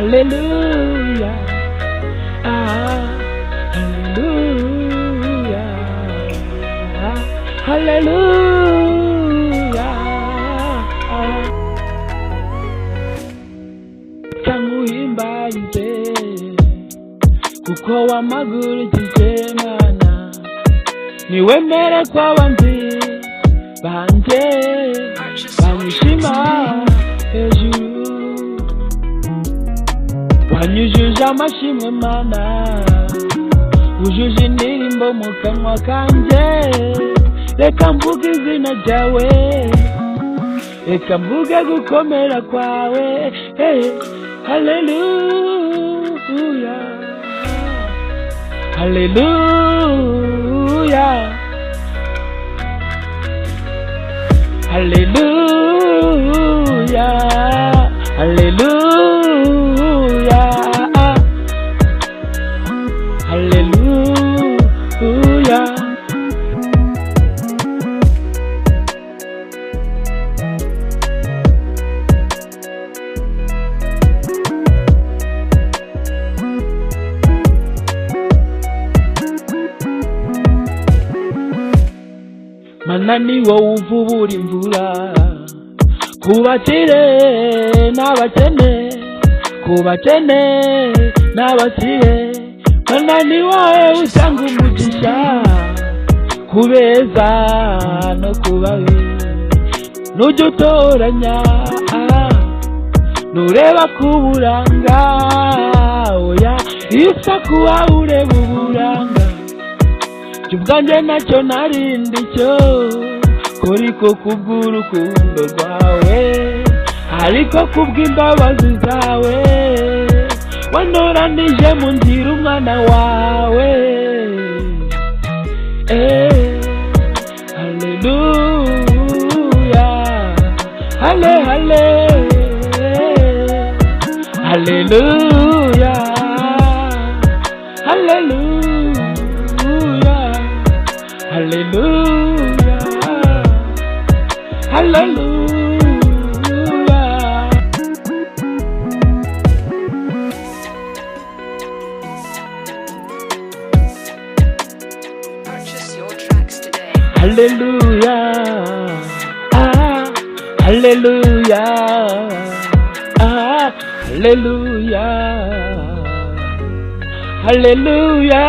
Hallelujah, hallelujah, hallelujah. Tanguhimbarize kuko wamagurukije Mana, niwemere kw'abanzi banje banyishima hejuru. Wanyujuje amashimwe Mana, wujuje indirimbo mu kanwa kanje. Reka mvuge izina ryawe, reka mvuge gukomera kwawe. Hey, hallelujah, hallelujah, hallelujah, hallelujah. Hallelujah. Mana ni wowe uvubura imvura ku bakire n'abakene, ku bakene n'abakire. Mana ni wowe usanga umugisha ku beza no ku babi, nujya utoranya nureba ku buranga. Oya isa kuba ureba uburanga, jya ubwanjye nacyo narindi cyo, ariko kubw'urukundo rwawe, ariko kubw'imbabazi zawe, wanoranije mu nzira umwana wawe. Hallelujah, halle halle, hallelujah, hallelujah, hallelujah, hallelujah. Hallelujah, hallelujah, hallelujah, hallelujah.